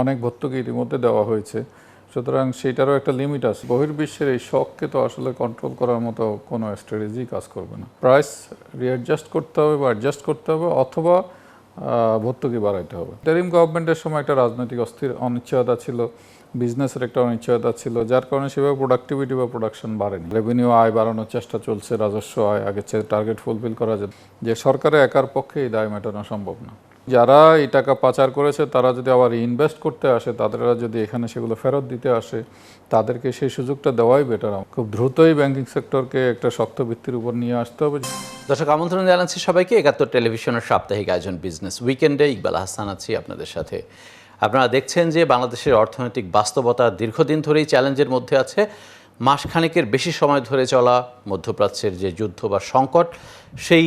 অনেক ভর্তুকি ইতিমধ্যে দেওয়া হয়েছে। সুতরাং সেটারও একটা লিমিট আছে। বহির্বিশ্বের এই শককে তো আসলে কন্ট্রোল করার মতো কোনো স্ট্র্যাটেজি কাজ করবে না। প্রাইস রিঅ্যাডজাস্ট করতে হবে বা অ্যাডজাস্ট করতে হবে, অথবা ভর্তুকি বাড়াইতে হবে। ইন্টারিম গভর্নমেন্টের সময় একটা রাজনৈতিক অনিশ্চয়তা ছিল, বিজনেসের একটা অনিশ্চয়তা ছিল, যার কারণে সেভাবে প্রোডাক্টিভিটি বা প্রোডাকশন বাড়েনি। রেভিনিউ আয় বাড়ানোর চেষ্টা চলছে, রাজস্ব আয় আগের চেয়ে টার্গেট ফুলফিল করা যায়। যে সরকারের একার পক্ষে এই দায় মেটানো সম্ভব না। যারা এই টাকা পাচার করেছে তারা যদি আবার ইনভেস্ট করতে আসে, তাদেররা যদি এখানে সেগুলো ফেরত দিতে আসে, তাদেরকে সেই সুযোগটা দেওয়াই বেটার। খুব দ্রুতই ব্যাংকিং সেক্টরকে একটা শক্ত ভিত্তির উপর নিয়ে আসতে হবে। দর্শক, আমন্ত্রণ জানাচ্ছি সবাইকে একাত্তর টেলিভিশনের সাপ্তাহিক আয়োজন বিজনেস উইকেন্ডে। ইকবাল হাসান আছি আপনাদের সাথে। আপনারা দেখছেন যে বাংলাদেশের অর্থনৈতিক বাস্তবতা দীর্ঘদিন ধরেই চ্যালেঞ্জের মধ্যে আছে। মাসখানেকের বেশি সময় ধরে চলা মধ্যপ্রাচ্যের যে যুদ্ধ বা সংকট, সেই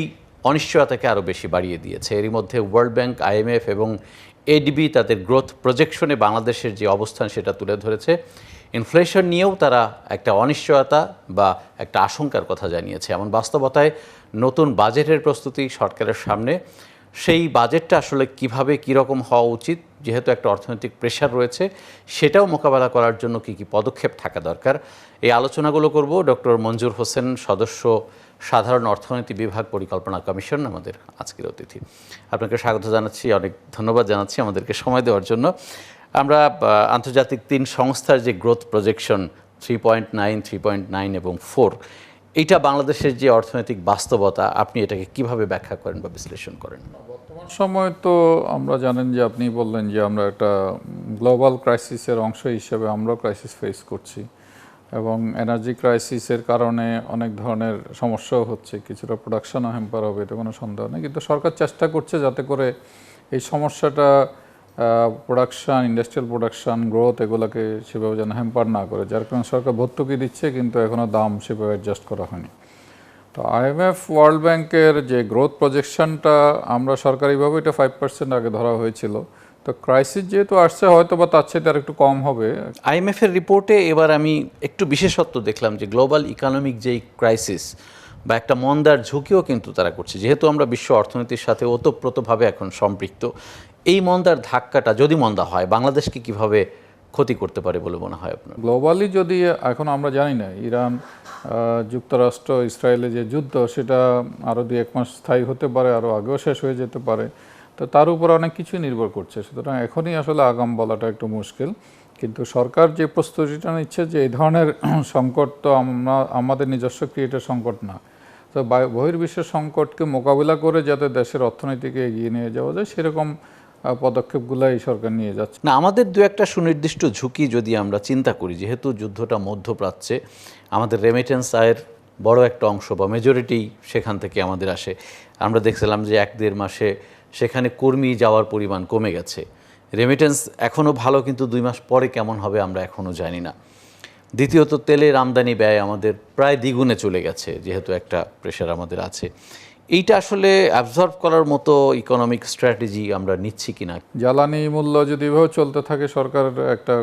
অনিশ্চয়তাকে আরও বেশি বাড়িয়ে দিয়েছে। এরই মধ্যে ওয়ার্ল্ড ব্যাংক, IMF এবং ADB তাদের গ্রোথ প্রজেকশনে বাংলাদেশের যে অবস্থান সেটা তুলে ধরেছে। ইনফ্লেশন নিয়েও তারা একটা অনিশ্চয়তা বা একটা আশঙ্কার কথা জানিয়েছে। এমন বাস্তবতায় নতুন বাজেটের প্রস্তুতি সরকারের সামনে। সেই বাজেটটা আসলে কিভাবে কীরকম হওয়া উচিত, যেহেতু একটা অর্থনৈতিক প্রেশার রয়েছে, সেটাও মোকাবেলা করার জন্য কী কী পদক্ষেপ থাকা দরকার, এই আলোচনাগুলো করব ডক্টর মঞ্জুর হোসেন, সদস্য, সাধারণ অর্থনীতি বিভাগ, পরিকল্পনা কমিশন, আমাদের আজকের অতিথি। আপনাকে স্বাগত জানাচ্ছি, অনেক ধন্যবাদ জানাচ্ছি আমাদেরকে সময় দেওয়ার জন্য। আমরা আন্তর্জাতিক 3 সংস্থার যে গ্রোথ প্রজেকশন 3.9, 3.9 এবং 4, এইটা বাংলাদেশের যে অর্থনৈতিক বাস্তবতা, আপনি এটাকে কিভাবে ব্যাখ্যা করেন বা বিশ্লেষণ করেন? বর্তমান সময় তো আমরা জানেন যে আপনি বললেন যে আমরা একটা গ্লোবাল ক্রাইসিসের অংশ হিসেবে আমরাও ক্রাইসিস ফেস করছি, এবং এনার্জি ক্রাইসিসের কারণে অনেক ধরনের সমস্যাও হচ্ছে। কিছুটা প্রোডাকশনও হ্যাম্পার হবে, এতে কোনো সন্দেহ নেই। কিন্তু সরকার চেষ্টা করছে যাতে করে এই সমস্যাটা প্রোডাকশান, ইন্ডাস্ট্রিয়াল প্রোডাকশান, গ্রোথ, এগুলোকে সেভাবে যেন হ্যাম্পার না করে। যার কারণে সরকার ভর্তুকি দিচ্ছে, কিন্তু এখনও দাম সেভাবে অ্যাডজাস্ট করা হয়নি। তো IMF, ওয়ার্ল্ড ব্যাংকের যে গ্রোথ প্রজেকশনটা আমরা সরকারিভাবে এটা 5% আগে ধরা হয়েছিল। তো ক্রাইসিস যেহেতু আসছে, হয়তো বা তার চেয়ে আর একটু কম হবে। IMF এর রিপোর্টে এবার আমি একটু বিশেষত্ব দেখলাম যে গ্লোবাল ইকোনমিক যেই ক্রাইসিস বা একটা মন্দার ঝুঁকিও কিন্তু তারা করছে। যেহেতু আমরা বিশ্ব অর্থনীতির সাথে ওতপ্রোতভাবে এখন সম্পৃক্ত, এই মন্দার ধাক্কাটা যদি মন্দা হয়, বাংলাদেশকে কিভাবে ক্ষতি করতে পারে বলে মনে হয় আপনার? গ্লোবালি যদি এখন আমরা জানি না, ইরান, যুক্তরাষ্ট্র, ইসরায়েলের যে যুদ্ধ, সেটা আরও 2-1 মাস স্থায়ী হতে পারে, আরও আগেও শেষ হয়ে যেতে পারে। তো তার উপর অনেক কিছুই নির্ভর করছে। সুতরাং এখনই আসলে আগাম বলাটা একটু মুশকিল। কিন্তু সরকার যে প্রস্তুতিটা নিচ্ছে, যে এই ধরনের সংকট তো আমাদের নিজস্ব ক্রিয়েটের সংকট না। তো বহির্বিশ্বের সংকটকে মোকাবিলা করে যাতে দেশের অর্থনীতিকে এগিয়ে নিয়ে যাওয়া যায়, সেরকম পদক্ষেপগুলাই সরকার নিয়ে যাচ্ছে। না, আমাদের দু একটা সুনির্দিষ্ট ঝুঁকি যদি আমরা চিন্তা করি, যেহেতু যুদ্ধটা মধ্যপ্রাচ্যে, আমাদের রেমিটেন্স আয়ের বড় একটা অংশ বা মেজরিটি সেখান থেকে আমাদের আসে। আমরা দেখছিলাম যে 1-1.5 মাসে সেখানে কর্মী যাওয়ার পরিমাণ কমে গেছে। রেমিটেন্স এখনও ভালো, কিন্তু 2 মাস পরে কেমন হবে আমরা এখনও জানি না। দ্বিতীয়ত, তেলের আমদানি ব্যয় আমাদের প্রায় দ্বিগুণে চলে গেছে, যেহেতু একটা প্রেশার আমাদের আছে। এইটা আসলে অ্যাবজর্ব করার মতো ইকোনমিক স্ট্র্যাটেজি আমরা নিচ্ছি কিনা? জ্বালানি মূল্য যদি এভাবে চলতে থাকে, সরকার একটা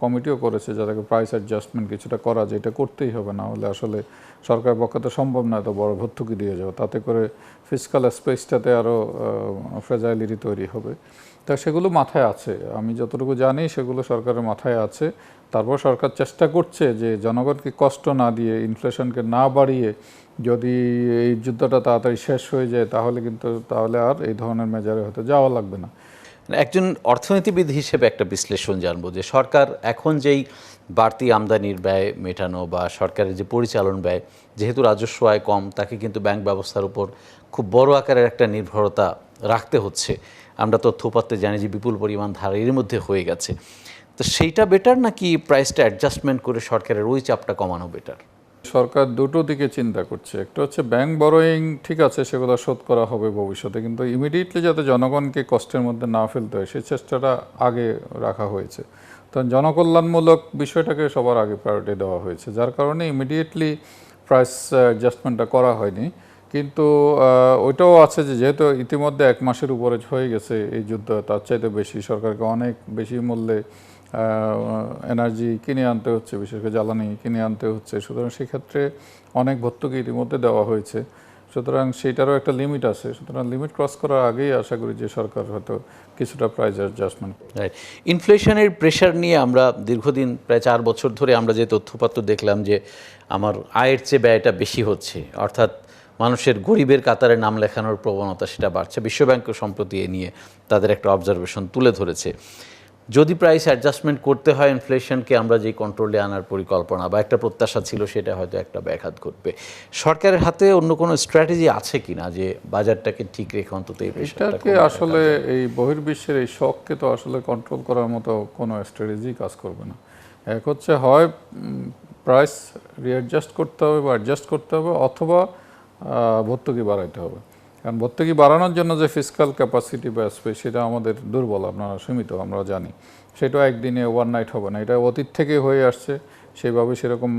কমিটিও করেছে যাদেরকে প্রাইস অ্যাডজাস্টমেন্ট কিছুটা করা যায়। এটা করতেই হবে, না হলে আসলে সরকারের পক্ষে তো সম্ভব না এত বড় ভর্তুকি দিয়ে যাওয়া। তাতে করে ফিসকাল স্পেসটাতে আরও ফ্রেজাইলিটি তৈরি হবে। তা সেগুলো মাথায় আছে, আমি যতটুকু জানি সেগুলো সরকারের মাথায় আছে। তারপর সরকার চেষ্টা করছে যে জনগণকে কষ্ট না দিয়ে, ইনফ্লেশনকে না বাড়িয়ে, যদি এই যুদ্ধটা তাড়াতাড়ি শেষ হয়ে যায়, তাহলে আর এই ধরনের মেজারে হতে যাওয়া লাগবে না। একজন অর্থনীতিবিদ হিসেবে একটা বিশ্লেষণ জানবো যে সরকার এখন যেই বাড়তি আমদানির ব্যয় মেটানো বা সরকারের যে পরিচালন ব্যয়, যেহেতু রাজস্ব আয় কম, তাকে কিন্তু ব্যাংক ব্যবস্থার উপর খুব বড় আকারের একটা নির্ভরতা রাখতে হচ্ছে। আমরা তথ্য উপাত্তে জানি যে বিপুল পরিমাণ ধার এর মধ্যে হয়ে গেছে। তো সেইটা বেটার, নাকি প্রাইসটা অ্যাডজাস্টমেন্ট করে সরকারের ওই চাপটা কমানো বেটার? সরকার দুটো দিকে চিন্তা করছে। একটা হচ্ছে ব্যাংক বরোয়িং, ঠিক আছে, সেগুলো শোধ করা হবে ভবিষ্যতে, কিন্তু ইমিডিয়েটলি যাতে জনগণকে কষ্টের মধ্যে না ফেলতে হয়, সেই চেষ্টাটা আগে রাখা হয়েছে। তো জনকল্যাণমূলক বিষয়টাকে সবার আগে প্রায়োরিটি দেওয়া হয়েছে, যার কারণে ইমিডিয়েটলি প্রাইস অ্যাডজাস্টমেন্টটা করা হয়নি। কিন্তু ওইটাও আছে যে যেহেতু ইতিমধ্যে 1 মাসের উপরে হয়ে গেছে এই যুদ্ধ, তার চাইতে বেশি সরকারকে অনেক বেশি মূল্যে এনার্জি কিনে আনতে হচ্ছে, বিশেষ করে জ্বালানি কিনে আনতে হচ্ছে। সুতরাং সেক্ষেত্রে অনেক ভর্তুকি ইতিমধ্যে দেওয়া হয়েছে, সুতরাং সেইটারও একটা লিমিট আছে। সুতরাং লিমিট ক্রস করার আগেই আশা করি যে সরকার হয়তো কিছুটা প্রাইস অ্যাডজাস্টমেন্ট। রাইট। ইনফ্লেশনের প্রেশার নিয়ে আমরা দীর্ঘদিন প্রায় 4 বছর ধরে আমরা যে তথ্যপত্র দেখলাম যে আমার আয়ের চেয়ে ব্যয়টা বেশি হচ্ছে, অর্থাৎ মানুষের গরিবের কাতারে নাম লেখানোর প্রবণতা সেটা বাড়ছে। বিশ্বব্যাংকও সম্প্রতি এ নিয়ে তাদের একটা অবজারভেশন তুলে ধরেছে। যদি প্রাইস অ্যাডজাস্টমেন্ট করতে হয় ইনফ্লেশনকে আমরা যে কন্ট্রোলে আনার পরিকল্পনা বা একটা প্রত্যাশা ছিল, সেটা হয়তো একটা ব্যাঘাত ঘটবে। সরকারের হাতে অন্য কোনো স্ট্র্যাটেজি আছে কিনা যে বাজারটাকে ঠিক রেখে অন্তত এই প্রেশারটাকে এটাকে আসলে এই বহির্বিশ্বের এই শককে তো আসলে কন্ট্রোল করার মতো কোনো স্ট্র্যাটেজি কাজ করবে না। এক হচ্ছে হয় প্রাইস রিঅ্যাডজাস্ট করতে হবে বা অ্যাডজাস্ট করতে হবে, অথবা ভর্তুকি বাড়াইতে হবে। কারণ ভর্তুকি বাড়ানোর জন্য যে ফিসকাল ক্যাপাসিটি বা স্পেস, সেটা আমাদের দুর্বল, আপনারা সীমিত, আমরা জানি। সেটাও একদিনে ওভারনাইট হবে না, এটা অতীত থেকে হয়ে আসছে। সেইভাবে সেরকম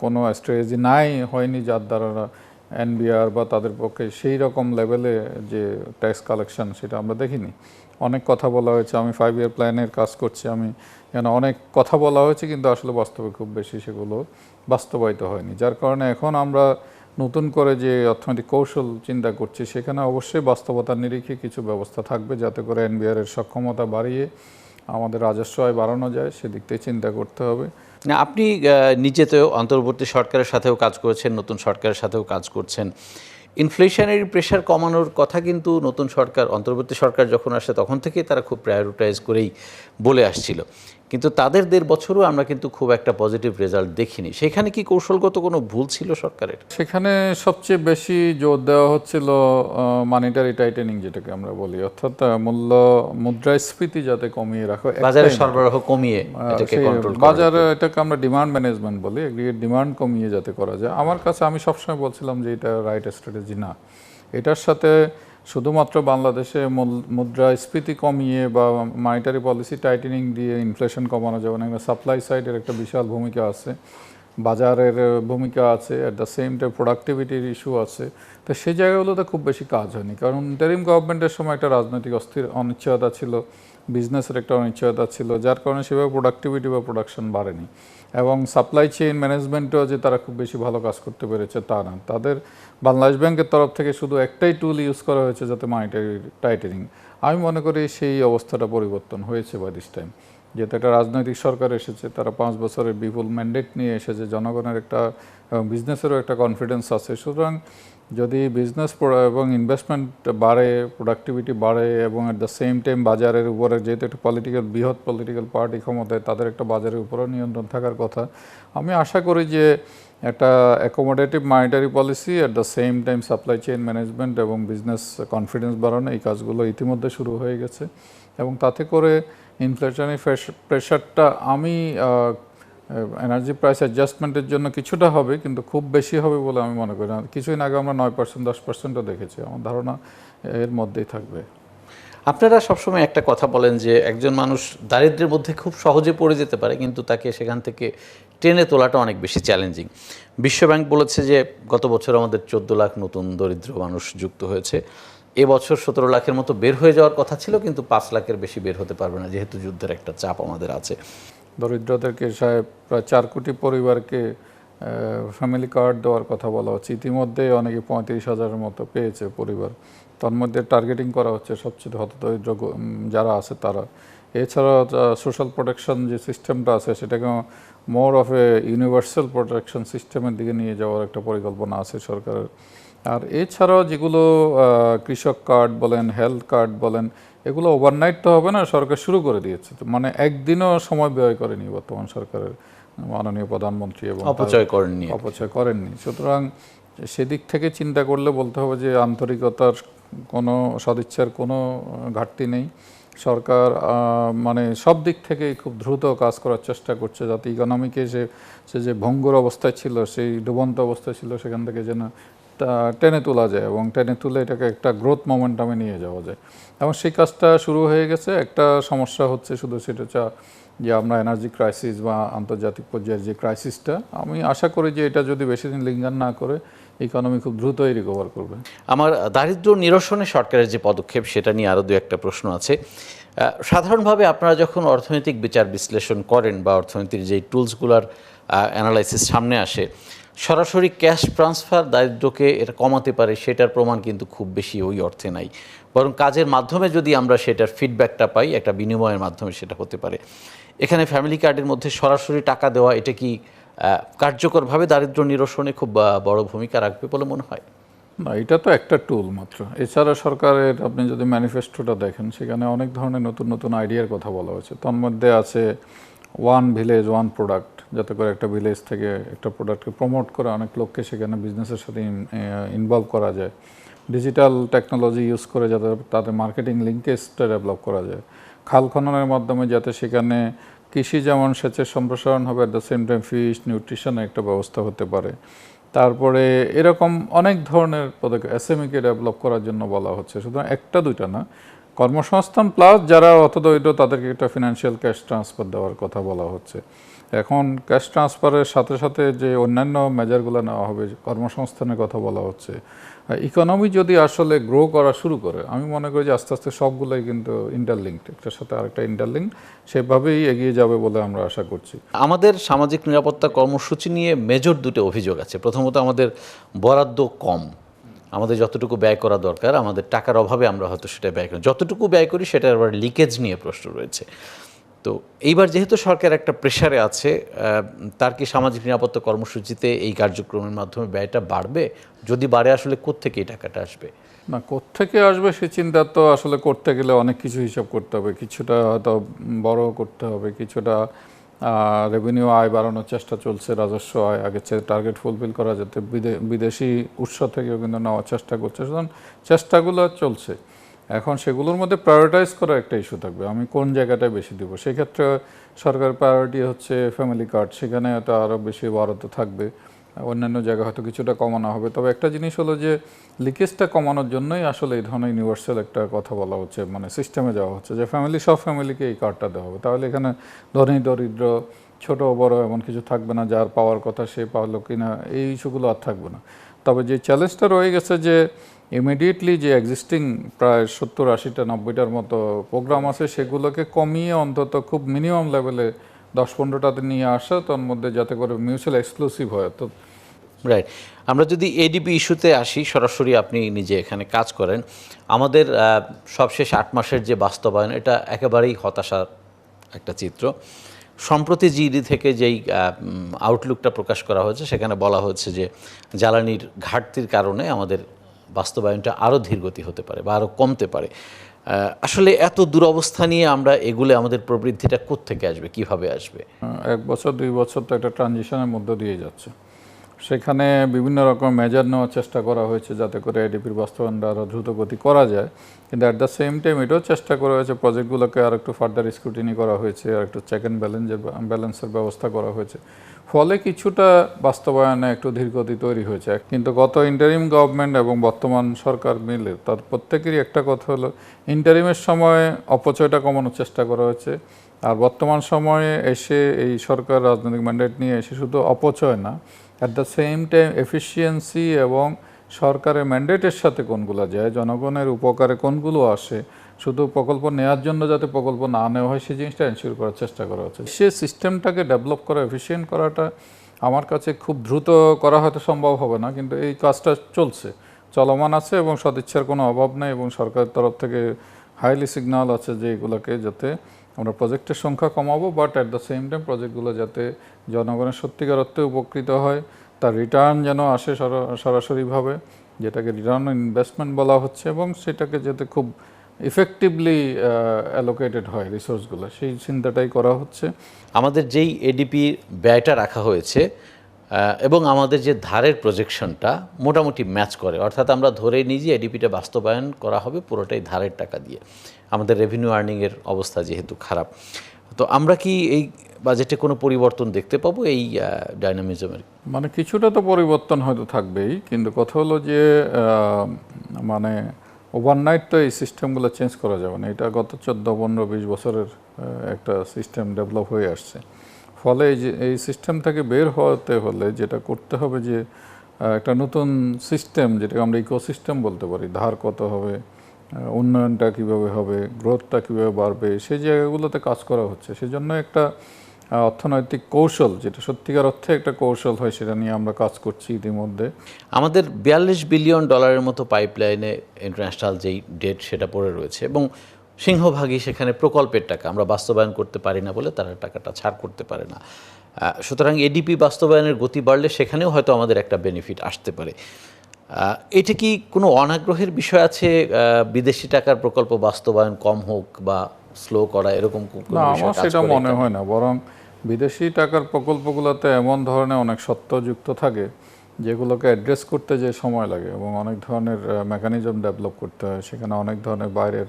কোনো স্ট্র্যাটেজি হয়নি যার দ্বারা এনবিআর বা তাদের পক্ষে সেই রকম লেভেলে যে ট্যাক্স কালেকশন সেটা আমরা দেখিনি। অনেক কথা বলা হয়েছে, আমি 5 ইয়ার প্ল্যানের কাজ করছি, আমি অনেক কথা বলা হয়েছে, কিন্তু আসলে বাস্তবে খুব বেশি সেগুলো বাস্তবায়িত হয়নি। যার কারণে এখন আমরা নতুন করে যে অর্থনৈতিক কৌশল চিন্তা করছি, সেখানে অবশ্যই বাস্তবতার নিরিখে কিছু ব্যবস্থা থাকবে যাতে করে এনবিআর এর সক্ষমতা বাড়িয়ে আমাদের রাজস্ব আয় বাড়ানো যায়, সেদিক থেকে চিন্তা করতে হবে। না, আপনি নিজে তো অন্তর্বর্তী সরকারের সাথেও কাজ করেছেন, নতুন সরকারের সাথেও কাজ করছেন। ইনফ্লেশনের প্রেশার কমানোর কথা কিন্তু নতুন সরকার, অন্তর্বর্তী সরকার যখন আসে তখন থেকেই তারা খুব প্রায়োরিটাইজ করেই বলে আসছিল, কিন্তু তাদের 1.5 বছরও আমরা কিন্তু খুব একটা পজিটিভ রেজাল্ট দেখিনি। সেখানে কি কৌশলগত কোনো ভুল ছিল সরকারের? সেখানে সবচেয়ে বেশি জোর দেওয়া হচ্ছিল মানিটারি টাইটেনিং, যেটাকে আমরা বলি, অর্থাৎ মুদ্রাস্ফীতি যাতে কমিয়ে রাখো, বাজারে সরবরাহ কমিয়ে এটাকে কন্ট্রোল করা। বাজারে এটাকে আমরা ডিমান্ড ম্যানেজমেন্ট বলি, এগ্রিগেট ডিমান্ড কমিয়ে যাতে করা যায়। আমার কাছে, আমি সবসময় বলছিলাম যে এটা রাইট স্ট্র্যাটেজি না। এটার সাথে শুধুমাত্র বাংলাদেশে মুদ্রাস্ফীতি কমিয়ে বা মানিটারি পলিসি টাইটেনিং দিয়ে ইনফ্লেশন কমানো যাবে না। সাপ্লাই সাইডের একটা বিশাল ভূমিকা আছে, বাজারের ভূমিকা আছে, অ্যাট দ্য সেম টাইম প্রোডাক্টিভিটির ইস্যু আছে। তো সেই জায়গাগুলোতে খুব বেশি কাজ হয়নি, কারণ ইন্টারিম গভর্নমেন্টের সময় একটা রাজনৈতিক অনিশ্চয়তা ছিল, বিজনেসের একটা অনিশ্চয়তা ছিল, যার কারণে সেভাবে প্রোডাক্টিভিটি বা প্রোডাকশন বাড়েনি। এবং সাপ্লাই চেইন ম্যানেজমেন্টও যে তারা খুব বেশি ভালো কাজ করতে পেরেছে তা না। তাদের বাংলাদেশ ব্যাংকের তরফ থেকে শুধু একটাই টুল ইউজ করা হয়েছে, যাতে মানিটারি টাইটেনিং। আমি মনে করি সেই অবস্থাটা পরিবর্তন হয়েছে বাই দিস টাইম, যেহেতু একটা রাজনৈতিক সরকার এসেছে, তারা 5 বছরের বিপুল ম্যান্ডেট নিয়ে এসেছে, জনগণের একটা বিজনেসেরও একটা কনফিডেন্স আছে। সুতরাং যদি বিজনেস এবং ইনভেস্টমেন্ট বাড়ে, প্রোডাক্টিভিটি বাড়ে, এবং অ্যাট দ্য সেম টাইম বাজারের উপরে, যেহেতু একটা বৃহৎ পলিটিক্যাল পার্টি ক্ষমতায়, তাদের একটা বাজারের উপরেও নিয়ন্ত্রণ থাকার কথা। আমি আশা করি যে একটা accommodative monetary policy, at the same time supply chain management এবং বিজনেস কনফিডেন্স বাড়ানো, এই কাজগুলো ইতিমধ্যে শুরু হয়ে গেছে। এবং তাতে করে ইনফ্লেশনের প্রেশারটা, আমি এনার্জি প্রাইস অ্যাডজাস্টমেন্টের জন্য কিছুটা হবে, কিন্তু খুব বেশি হবে বলে আমি মনে করি না। কিছুদিন আগে আমরা 9% 10%ও দেখেছি, আমার ধারণা এর মধ্যেই থাকবে। আপনারা সবসময় একটা কথা বলেন যে একজন মানুষ দারিদ্র্যের মধ্যে খুব সহজে পড়ে যেতে পারে, কিন্তু তাকে সেখান থেকে টেনে তোলাটা অনেক বেশি চ্যালেঞ্জিং। বিশ্বব্যাংক বলেছে যে গত বছর আমাদের 14 লাখ নতুন দরিদ্র মানুষ যুক্ত হয়েছে। এবছর 17 লাখের মতো বের হয়ে যাওয়ার কথা ছিল, কিন্তু 5 লাখের বেশি বের হতে পারবে না, যেহেতু যুদ্ধের একটা চাপ আমাদের আছে। দরিদ্রদেরকে প্রায় 4 কোটি পরিবারকে ফ্যামিলি কার্ড দেওয়ার কথা বলা হচ্ছে। ইতিমধ্যে অনেকে 35,000-এর মতো পেয়েছে পরিবার। তার মধ্যে টার্গেটিং করা হচ্ছে সবচেয়ে হতদরিদ্র যারা আছে তারা। এছাড়া সোশ্যাল প্রোটেকশন যে সিস্টেমটা আছে, সেটাকে more of A universal protection সিস্টেমের দিকে নিয়ে যাওয়ার একটা পরিকল্পনা আছে সরকারের। আর এছাড়াও যেগুলো কৃষক কার্ড বলেন, হেলথ কার্ড বলেন, এগুলো ওভারনাইট তো হবে না, সরকার শুরু করে দিয়েছে। তো মানে একদিনও সময় ব্যয় করেনি বর্তমান সরকারের মাননীয় প্রধানমন্ত্রী, এবং অপচয় করেননি। সুতরাং সেদিক থেকে চিন্তা করলে বলতে হবে যে আন্তরিকতার কোনো, সদিচ্ছার কোনো ঘাটতি নেই। সরকার মানে সব দিক থেকেই খুব দ্রুত কাজ করার চেষ্টা করছে, যাতে ইকোনমিকে সে যে ভঙ্গুর অবস্থায় ছিল, সেই ডুবন্ত অবস্থায় ছিল, সেখান থেকে যেন টেনে তোলা যায়, এবং টেনে তুলে এটাকে একটা গ্রোথ মোমেন্টামে নিয়ে যাওয়া যায়। এবং সেই কাজটা শুরু হয়ে গেছে। একটা সমস্যা হচ্ছে শুধু, সেটা হচ্ছে যে আমরা এনার্জি ক্রাইসিস বা আন্তর্জাতিক পর্যায়ের যে ক্রাইসিসটা, আমি আশা করি যে এটা যদি বেশি দিন লিঙ্গার না করে, ইকোনমি খুব দ্রুতই রিকভার করবে। আমার দারিদ্র্য নিরসনে সরকারের যে পদক্ষেপ, সেটা নিয়ে আরও 2-একটা প্রশ্ন আছে। সাধারণভাবে আপনারা যখন অর্থনৈতিক বিচার বিশ্লেষণ করেন বা অর্থনীতির যেই টুলসগুলোর অ্যানালাইসিস সামনে আসে, সরাসরি ক্যাশ ট্রান্সফার দারিদ্র্যকে এটা কমাতে পারে সেটার প্রমাণ কিন্তু খুব বেশি ওই অর্থে নাই, বরং কাজের মাধ্যমে যদি আমরা সেটার ফিডব্যাকটা পাই, একটা বিনিময়ের মাধ্যমে সেটা হতে পারে। এখানে ফ্যামিলি কার্ডের মধ্যে সরাসরি টাকা দেওয়া এটা কি কার্যকরভাবে দারিদ্র্য নিরসনে খুব বড় ভূমিকা রাখবে বলে মনে হয়? না, এটা তো একটা টুল মাত্র। এছাড়া সরকারের আপনি যদি ম্যানিফেস্টোটা দেখেন, সেখানে অনেক ধরনের নতুন নতুন আইডিয়ার কথা বলা হয়েছে। তার মধ্যে আছে ওয়ান ভিলেজ ওয়ান প্রোডাক্ট, যাতে করে একটা ভিলেজ থেকে একটা প্রোডাক্টকে প্রমোট করে অনেক লোককে সেখানে বিজনেসের সাথে ইনভলভ করা যায়। ডিজিটাল টেকনোলজি ইউজ করে যাতে তাদের মার্কেটিং লিঙ্কেজটা ডেভেলপ করা যায়। খাল খননের মাধ্যমে যাতে সেখানে কৃষি যেমন সেচের সম্প্রসারণ হবে, at the same time fish নিউট্রিশনের একটা ব্যবস্থা হতে পারে। তারপরে এরকম অনেক ধরনের পদক্ষেপ এসএমইকে ডেভেলপ করার জন্য বলা হচ্ছে। সুতরাং একটা দুইটা না, কর্মসংস্থান প্লাস যারা অর্থদরিদ্র তাদেরকে একটা ফিনান্সিয়াল ক্যাশ ট্রান্সফার দেওয়ার কথা বলা হচ্ছে। এখন ক্যাশ ট্রান্সফারের সাথে সাথে যে অন্যান্য মেজারগুলো নেওয়া হবে, কর্মসংস্থানের কথা বলা হচ্ছে। ইকোনমি যদি আসলে গ্রো করা শুরু করে, আমি মনে করি যে আস্তে আস্তে সবগুলোই কিন্তু ইন্টারলিঙ্কড, একটার সাথে আরেকটা ইন্টারলিঙ্ক, সেভাবেই এগিয়ে যাবে বলে আমরা আশা করছি। আমাদের সামাজিক নিরাপত্তা কর্মসূচি নিয়ে মেজর দুটো অভিযোগ আছে। প্রথমত, আমাদের বরাদ্দ কম। আমাদের যতটুকু ব্যয় করা দরকার, আমাদের টাকার অভাবে আমরা হয়তো সেটা ব্যয় করি। যতটুকু ব্যয় করি সেটার আবার লিকেজ নিয়ে প্রশ্ন রয়েছে। তো এইবার যেহেতু সরকার একটা প্রেশারে আছে, তার কি সামাজিক নিরাপত্তা কর্মসূচিতে এই কার্যক্রমের মাধ্যমে ব্যয়টা বাড়বে? যদি বাড়ে, আসলে কোত্থেকে এই টাকাটা আসবে? না, কোত্থেকে আসবে সে চিন্তা তো আসলে করতে গেলে অনেক কিছু হিসাব করতে হবে। কিছুটা হয়তো বড় করতে হবে, কিছুটা রেভিনিউ আয় বাড়ানোর চেষ্টা চলছে, রাজস্ব আয় আগের চেয়ে টার্গেট ফুলফিল করা যাতে বিদেশি উৎস থেকেও কিন্তু নেওয়ার চেষ্টা করছে। সুতরাং চেষ্টাগুলো চলছে। এখন সেগুলোর মধ্যে প্রায়োরিটাইজ করার একটা ইস্যু থাকবে, আমি কোন জায়গাটায় বেশি দেবো। সেক্ষেত্রে সরকারের প্রায়োরিটি হচ্ছে ফ্যামিলি কার্ড, সেখানে হয়তো আরও বেশি বরাদ্দ থাকবে। অন্যান্য জায়গায় হয়তো কিছুটা কমানো হবে। তবে একটা জিনিস হলো যে লিকেজটা কমানোর জন্যই আসলে এই ধরনের ইউনিভার্সাল একটা কথা বলা হচ্ছে, মানে সিস্টেমে যাওয়া হচ্ছে যে সব ফ্যামিলিকে এই কার্ডটা দেওয়া হবে। তাহলে এখানে ধনী দরিদ্র ছোট বড় এমন কিছু থাকবে না, যার পাওয়ার কথা সে পাওয়ালো কিনা এই ইস্যুগুলো আর থাকবে না। তবে যে চ্যালেঞ্জটা রয়ে গেছে যে ইমিডিয়েটলি যে এক্সিস্টিং প্রায় 70-80টা 90টার মতো প্রোগ্রাম আছে, সেগুলোকে কমিয়ে অন্তত খুব মিনিমাম লেভেলে 10-15টাতে নিয়ে আসা, তার মধ্যে যাতে করে মিউচুয়াল এক্সক্লুসিভ হয়। তো রাইট। আমরা যদি এডিপি ইস্যুতে আসি, সরাসরি আপনি নিজে এখানে কাজ করেন, আমাদের সবশেষ 8 মাসের যে বাস্তবায়ন, এটা একেবারেই হতাশার একটা চিত্র। সম্প্রতি জিডি থেকে যেই আউটলুকটা প্রকাশ করা হয়েছে, সেখানে বলা হচ্ছে যে জ্বালানির ঘাটতির কারণে আমাদের বাস্তবায়নটা আরও ধীরগতি হতে পারে বা আরও কমতে পারে। আসলে এত দুরবস্থা নিয়ে আমরা এগুলো, আমাদের প্রবৃদ্ধিটা কোত্থেকে আসবে, কিভাবে আসবে? 1 বছর 2 বছর তো একটা ট্রানজিশনের মধ্য দিয়ে যাচ্ছে। সেখানে বিভিন্ন রকম মেজার নেওয়ার চেষ্টা করা হয়েছে যাতে করে এডিপির বাস্তবায়নটা আরও দ্রুত গতি করা যায়। কিন্তু অ্যাট দ্য সেম টাইম এটাও চেষ্টা করা হয়েছে প্রজেক্টগুলোকে আর একটু ফার্দার স্ক্রুটিনি করা হয়েছে, আর একটু চেক অ্যান্ড ব্যালেন্সের ব্যবস্থা করা হয়েছে। ফলে কিছুটা বাস্তবায়নে একটু ধীরগতি তৈরি হয়েছে। কিন্তু গত ইন্টারিম গভর্নমেন্ট এবং বর্তমান সরকার মিলে তার প্রত্যেকেরই একটা কথা হলো, ইন্টারিমের সময় অপচয়টা কমানোর চেষ্টা করা হয়েছে, আর বর্তমান সময়ে এসে এই সরকার রাজনৈতিক ম্যান্ডেট নিয়ে এসে শুধু অপচয় না, at the same time efficiency এবং সরকারের ম্যান্ডেটের সাথে কোনগুলো যায়, জনগণের উপকারে কোনগুলো আসে, শুধু প্রকল্প নেওয়ার জন্য যাতে প্রকল্প না নেওয়া হয় সেই জিনিসটা এনশিওর করার চেষ্টা করা হচ্ছে। সে সিস্টেমটাকে ডেভেলপ করা, এফিসিয়েন্ট করাটা আমার কাছে খুব দ্রুত করা হয়তো সম্ভব হবে না, কিন্তু এই কাজটা চলছে, চলমান আছে এবং সদিচ্ছার কোনো অভাব নেই। এবং সরকারের তরফ থেকে হাইলি সিগন্যাল আছে যে এগুলোকে যাতে আমরা প্রজেক্টের সংখ্যা কমাবো, but at the same time প্রজেক্টগুলো যাতে জনগণের সত্যিকার অর্থে উপকৃত হয়, তার রিটার্ন যেন আসে সরাসরিভাবে, যেটাকে রিটার্ন অন ইনভেস্টমেন্ট বলা হচ্ছে, এবং সেটাকে যাতে খুব ইফেক্টিভলি অ্যালোকেটেড হয় রিসোর্সগুলো, সেই চিন্তাটাই করা হচ্ছে। আমাদের যেই এডিপি ব্যয়টা রাখা হয়েছে এবং আমাদের যে ধারের প্রজেকশনটা মোটামুটি ম্যাচ করে, অর্থাৎ আমরা ধরে নিই যে এডিপিটা বাস্তবায়ন করা হবে পুরোটাই ধারের টাকা দিয়ে। আমাদের রেভিনিউ আর্নিংয়ের অবস্থা যেহেতু খারাপ, তো আমরা কি এই বাজেটে কোনো পরিবর্তন দেখতে পাবো এই ডাইনামিজমের? মানে কিছুটা তো পরিবর্তন হয়তো থাকবেই, কিন্তু কথা হলো যে মানে ওভারনাইট তো এই সিস্টেমগুলো চেঞ্জ করা যাবে না। এটা গত 14-15-20 বছরের একটা সিস্টেম ডেভেলপ হয়ে আসছে। ফলে এই সিস্টেম থেকে বের হতে হলে যেটা করতে হবে যে একটা নতুন সিস্টেম, যেটাকে আমরা ইকোসিস্টেম বলতে পারি, ধার কত হবে, উন্নয়নটা কিভাবে হবে, গ্রোথটা কিভাবে বাড়বে, সেই জায়গাগুলোতে কাজ করা হচ্ছে। সেজন্য একটা অর্থনৈতিক কৌশল, যেটা সত্যিকার অর্থে একটা কৌশল হয়, সেটা নিয়ে আমরা কাজ করছি ইতিমধ্যে। আমাদের $42 বিলিয়ন মতো পাইপলাইনে ইন্টারন্যাশনাল যেই ডেট সেটা পড়ে রয়েছে এবং সিংহভাগই সেখানে প্রকল্পের টাকা, আমরা বাস্তবায়ন করতে পারি না বলে তারা টাকাটা ছাড় করতে পারে না। সুতরাং এডিপি বাস্তবায়নের গতি বাড়লে সেখানেও হয়তো আমাদের একটা বেনিফিট আসতে পারে। এটা কি কোনো অনাগ্রহের বিষয় আছে, বিদেশি টাকার প্রকল্প বাস্তবায়ন কম হোক বা স্লো করা, এরকম কোনো না, বিষয় আমার কাজ সেটা করে মনে এখানে? হয় না। বরং বিদেশি টাকার প্রকল্পগুলোতে এমন ধরনের অনেক সত্য যুক্ত থাকে যেগুলোকে অ্যাড্রেস করতে যে সময় লাগে এবং অনেক ধরনের মেকানিজম ডেভেলপ করতে হয়। সেখানে অনেক ধরনের বাইরের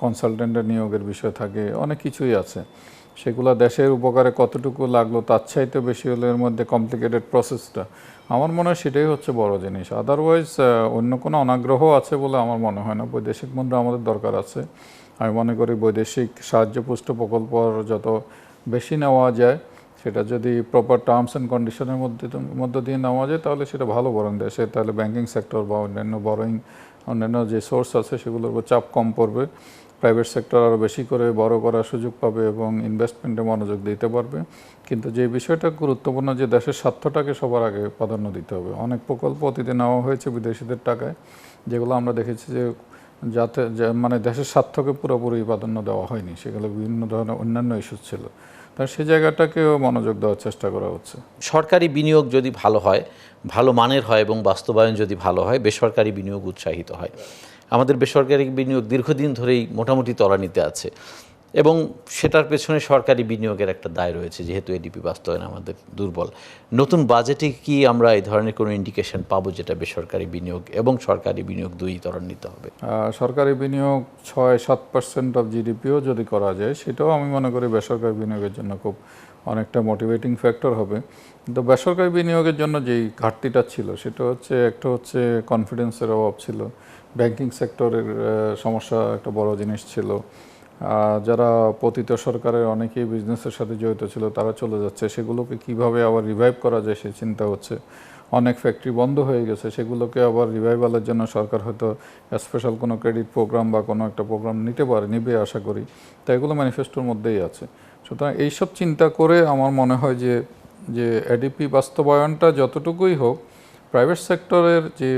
কনসালটেন্টের নিয়োগের বিষয় থাকে, অনেক কিছুই আছে। সেগুলো দেশের উপকারে কতটুকু লাগলো তার চাইতে বেশি হলে এর মধ্যে কমপ্লিকেটেড প্রসেসটা, আমার মনে হয় সেটাই হচ্ছে বড় জিনিস। আদারওয়াইজ অন্য কোনো অনাগ্রহ আছে বলে আমার মনে হয় না। বৈদেশিক মুদ্রা আমাদের দরকার আছে। আমি মনে করি বৈদেশিক সাহায্যপুষ্ট প্রকল্প যত বেশি নেওয়া যায়, সেটা যদি প্রপার টার্মস অ্যান্ড কন্ডিশনের মধ্য দিয়ে নেওয়া যায় তাহলে সেটা ভালো। বরং দেশে তাহলে ব্যাংকিং সেক্টর বা অন্যান্য যে সোর্স আছে সেগুলোর উপর চাপ কম পড়বে, প্রাইভেট সেক্টর আরও বেশি করে বড় করার সুযোগ পাবে এবং ইনভেস্টমেন্টে মনোযোগ দিতে পারবে। কিন্তু যে বিষয়টা গুরুত্বপূর্ণ, যে দেশের স্বার্থটাকে সবার আগে প্রাধান্য দিতে হবে। অনেক প্রকল্প অতীতে নেওয়া হয়েছে বিদেশিদের টাকায়, যেগুলো আমরা দেখেছি যে মানে দেশের স্বার্থকে পুরোপুরি প্রাধান্য দেওয়া হয়নি, সেগুলো বিভিন্ন ধরনের অন্যান্য ইস্যু ছিল। তার সেই জায়গাটাকেও মনোযোগ দেওয়ার চেষ্টা করা হচ্ছে। সরকারি বিনিয়োগ যদি ভালো হয়, ভালো মানের হয় এবং বাস্তবায়ন যদি ভালো হয়, বেসরকারি বিনিয়োগ উৎসাহিত হয়। আমাদের বেসরকারি বিনিয়োগ দীর্ঘদিন ধরেই মোটামুটি তলানিতে আছে এবং সেটার পেছনে সরকারি বিনিয়োগের একটা দায় রয়েছে, যেহেতু এডিপি বাস্তবায়ন আমাদের দুর্বল। নতুন বাজেটে কি আমরা এই ধরনের কোনো ইন্ডিকেশন পাবো যেটা বেসরকারি বিনিয়োগ এবং সরকারি বিনিয়োগ দুই ত্বরান্বিত হবে? সরকারি বিনিয়োগ 6-7% অফ জিডিপিও যদি করা যায়, সেটাও আমি মনে করি বেসরকারি বিনিয়োগের জন্য খুব অনেকটা মোটিভেটিং ফ্যাক্টর হবে। কিন্তু বেসরকারি বিনিয়োগের জন্য যেই ঘাটতিটা ছিল সেটা হচ্ছে, একটা হচ্ছে কনফিডেন্সের অভাব ছিল, ব্যাংকিং সেক্টরের সমস্যা একটা বড় জিনিস ছিল। যারা পতিত সরকারের অনেকেই বিজনেসের সাথে জড়িত ছিল তারা চলে যাচ্ছে, সেগুলোকে কিভাবে আবার রিভাইভ করা যায় সে চিন্তা হচ্ছে। অনেক ফ্যাক্টরি বন্ধ হয়ে গেছে, সেগুলোকে আবার রিভাইভালের জন্য সরকার হয়তো স্পেশাল কোনো ক্রেডিট প্রোগ্রাম বা কোনো একটা প্রোগ্রাম নিবে আশা করি। তো এগুলো ম্যানিফেস্টোর মধ্যেই আছে। সুতরাং এইসব চিন্তা করে আমার মনে হয় যে এডিপি বাস্তবায়নটা যতটুকুই হোক, প্রাইভেট সেক্টরের যে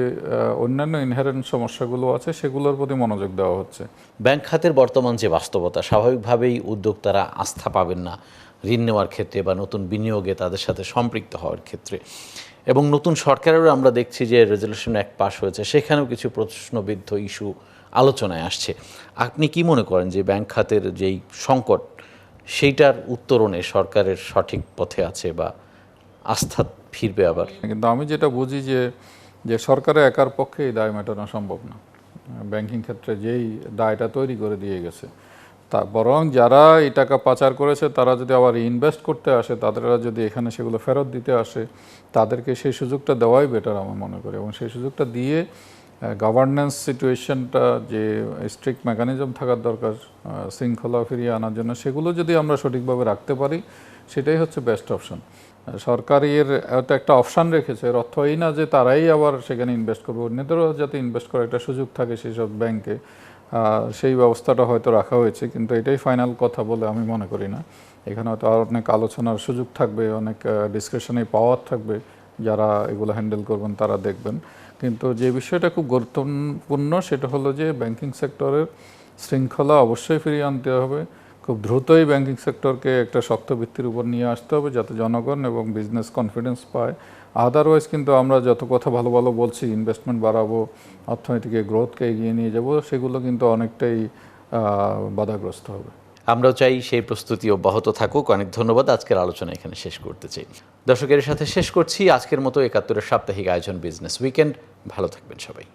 অন্যান্য ইনহেরেন্ট সমস্যাগুলো আছে সেগুলোর প্রতি মনোযোগ দেওয়া হচ্ছে। ব্যাংক খাতের বর্তমান যে বাস্তবতা, স্বাভাবিকভাবেই উদ্যোক্তারা আস্থা পাবেন না ঋণ নেওয়ার ক্ষেত্রে বা নতুন বিনিয়োগে তাদের সাথে সম্পৃক্ত হওয়ার ক্ষেত্রে। এবং নতুন সরকারেরও আমরা দেখছি যে রেজলিউশন অ্যাক্ট পাস হয়েছে, সেখানেও কিছু প্রশ্নবিদ্ধ ইস্যু আলোচনায় আসছে। আপনি কি মনে করেন যে ব্যাংক খাতের যেই সংকট, সেইটার উত্তরণে সরকারের সঠিক পথে আছে বা আস্থা ফিরবে আবার? কিন্তু আমি যেটা বুঝি যে সরকারের একার পক্ষে এই দায় মেটানো সম্ভব না। ব্যাংকিং ক্ষেত্রে যেই দায়টা তৈরি করে দিয়ে গেছে, তা বরং যারা এই টাকা পাচার করেছে তারা যদি আবার ইনভেস্ট করতে আসে, তাদেররা যদি এখানে সেগুলো ফেরত দিতে আসে, তাদেরকে সেই সুযোগটা দেওয়াই বেটার আমার মনে করি। এবং সেই সুযোগটা দিয়ে গভর্নেন্স সিচুয়েশনটা, যে স্ট্রিক্ট মেকানিজম থাকার দরকার শৃঙ্খলা ফিরিয়ে আনার জন্য, সেগুলো যদি আমরা সঠিকভাবে রাখতে পারি, সেটাই হচ্ছে বেস্ট অপশন। সরকারের তো একটা অপশান রেখেছে, এর অর্থ এই না যে তারাই আবার সেখানে ইনভেস্ট করবে, অন্যদেরও যাতে ইনভেস্ট করার একটা সুযোগ থাকে সেসব ব্যাংকে, সেই ব্যবস্থাটা হয়তো রাখা হয়েছে। কিন্তু এটাই ফাইনাল কথা বলে আমি মনে করি না। এখানে হয়তো আর অনেক আলোচনার সুযোগ থাকবে, অনেক ডিসকাশনে পাওয়ার থাকবে, যারা এগুলো হ্যান্ডেল করবেন তারা দেখবেন। কিন্তু যে বিষয়টা খুব গুরুত্বপূর্ণ সেটা হলো যে ব্যাংকিং সেক্টরের শৃঙ্খলা অবশ্যই ফিরিয়ে আনতে হবে। খুব দ্রুতই ব্যাংকিং সেক্টরকে একটা শক্ত ভিত্তির উপর নিয়ে আসতে হবে যাতে জনগণ এবং বিজনেস কনফিডেন্স পায়। আদারওয়াইজ কিন্তু আমরা যত কথা ভালো ভালো বলছি, ইনভেস্টমেন্ট বাড়াবো, অর্থনীতিকে গ্রোথকে এগিয়ে নিয়ে যাব, সেগুলো কিন্তু অনেকটাই বাধাগ্রস্ত হবে। আমরাও চাই সেই প্রস্তুতি অব্যাহত থাকুক। অনেক ধন্যবাদ। আজকের আলোচনা এখানে শেষ করতে চাই। দর্শকের সাথে শেষ করছি আজকের মতো ৭১-এর সাপ্তাহিক আয়োজন বিজনেস উইকেন্ড। ভালো থাকবেন সবাই।